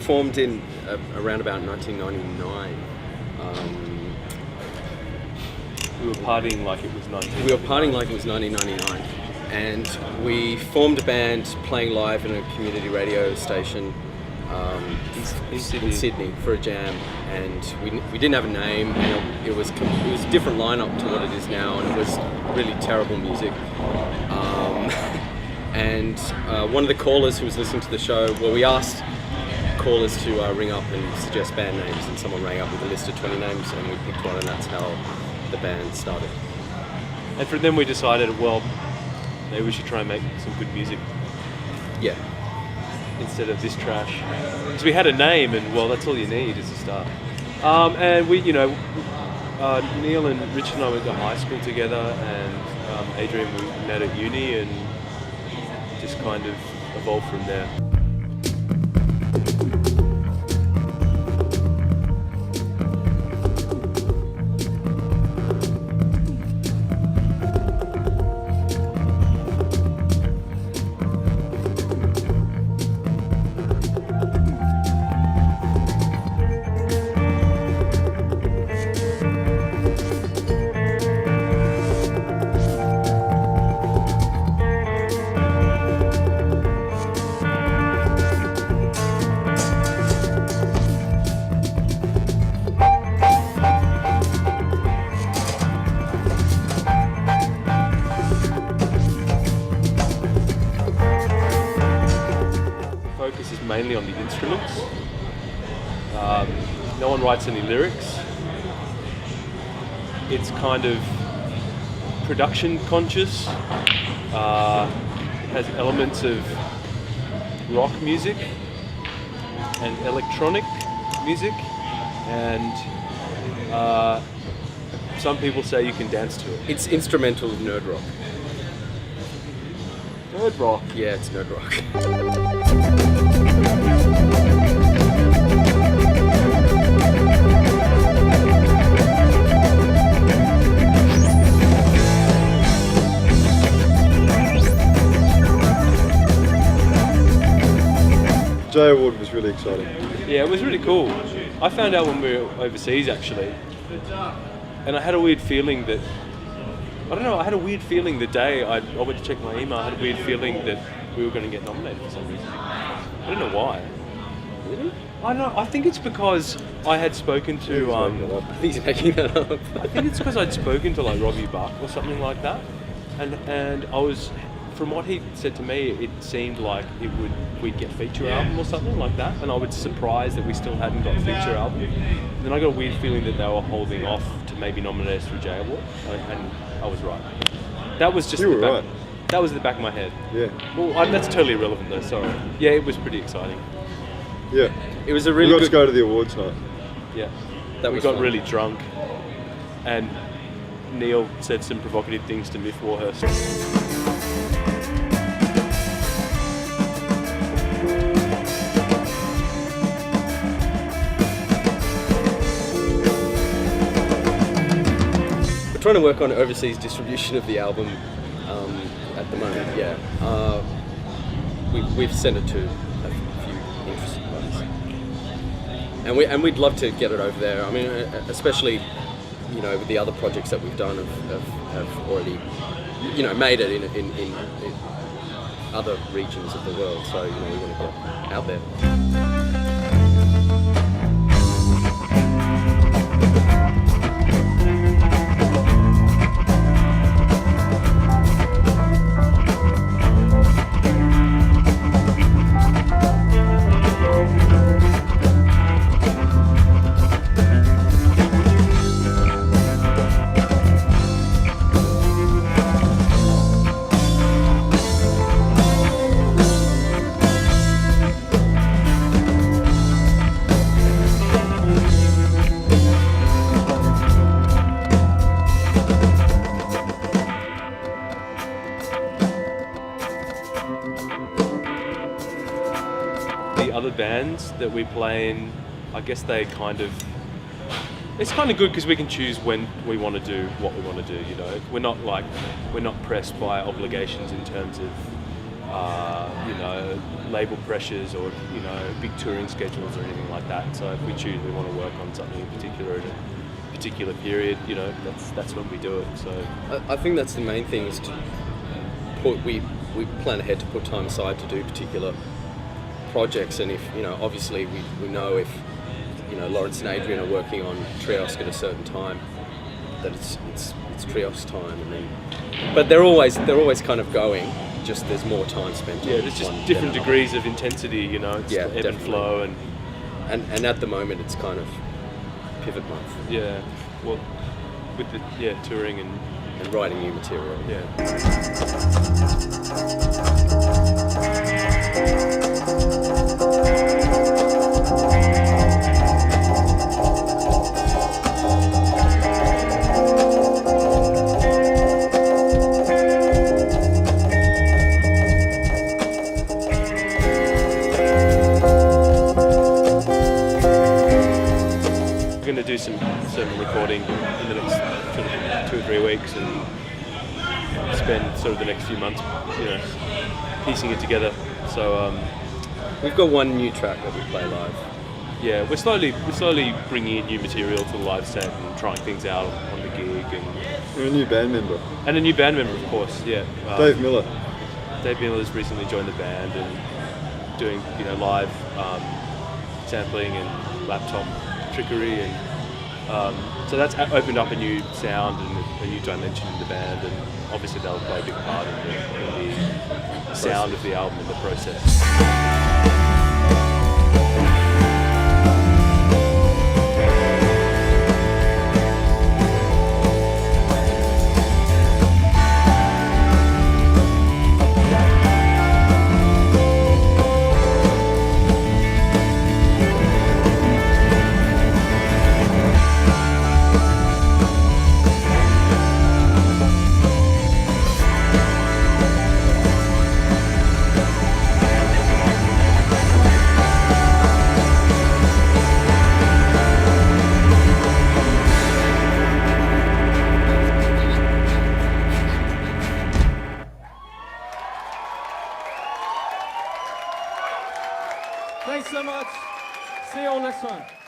formed in around about 1999. We were partying like it was 1999. We were partying like it was 1999, and we formed a band playing live in a community radio station in Sydney for a jam, and we didn't have a name, and it was a different lineup to what it is now, and it was really terrible music. And one of the callers who was listening to the show, well, we asked callers to ring up and suggest band names, and someone rang up with a list of 20 names, and we picked one, and that's how the band started. And from then we decided, well, maybe we should try and make some good music. Yeah. Instead of this trash. Because we had a name, and well, that's all you need is a start. And we, Neil and Rich and I went to high school together, and Adrian we met at uni, and just kind of evolved from there. Focus is mainly on the instruments. No one writes any lyrics. It's kind of production conscious. It has elements of rock music and electronic music, and some people say you can dance to it. It's instrumental nerd rock. Nerd rock? Yeah, it's nerd rock. J Award was really exciting. Yeah, it was really cool. I found out when we were overseas actually, and I had a weird feeling that, I had a weird feeling the day I went to check my email, I had a weird feeling that we were going to get nominated for some reason. I don't know why. Really? I don't know, I think it's because I had spoken to, I think he's making that up. I think it's because I'd spoken to like Robbie Buck or something like that, and I was, from what he said to me, it seemed like we'd get feature album or something like that, and I was surprised that we still hadn't got feature album. And then I got a weird feeling that they were holding off to maybe nominate us for J Award, and I was right. That was just right. That was the back of my head. Yeah. Well, that's totally irrelevant though. Sorry. Yeah, it was pretty exciting. Yeah. It was a really We got good... to go to the awards night. Yeah. That we was got fun. really drunk, and Neil said some provocative things to Miff Warhurst. We're trying to work on overseas distribution of the album at the moment, yeah. We've sent it to a few interested parties. And we'd love to get it over there. I mean, especially, with the other projects that we've done have already, made it in other regions of the world. So, we want to get out there. The other bands that we play in, I guess it's kind of good because we can choose when we want to do what we want to do, We're not pressed by obligations in terms of you know, label pressures or, you know, big touring schedules or anything like that. So if we choose we want to work on something in particular at a particular period, you know, that's when we do it. So I think that's the main thing, is to we plan ahead to put time aside to do particular projects, and if, you know, obviously we know if, you know, Laurence and Adrian are working on Trios at a certain time, that it's Trios time, and then, but they're always kind of going, just there's more time spent. Yeah, there's just different degrees of intensity, you know, it's ebb and flow, and at the moment it's kind of pivot month. Yeah, well, with the touring and writing new material. Yeah. We're going to do some recording in the next sort of 2 or 3 weeks, and spend sort of the next few months, you know, piecing it together. So we've got one new track that we play live. Yeah, we're slowly bringing in new material to the live set and trying things out on the gig, and a new band member. Of course. Yeah, Dave Miller. Dave Miller's recently joined the band and doing, you know, live sampling and laptop trickery, and so that's opened up a new sound and a new dimension in the band, and obviously they'll play a big part in the sound of the album and the process. Thanks so much. See you all next time.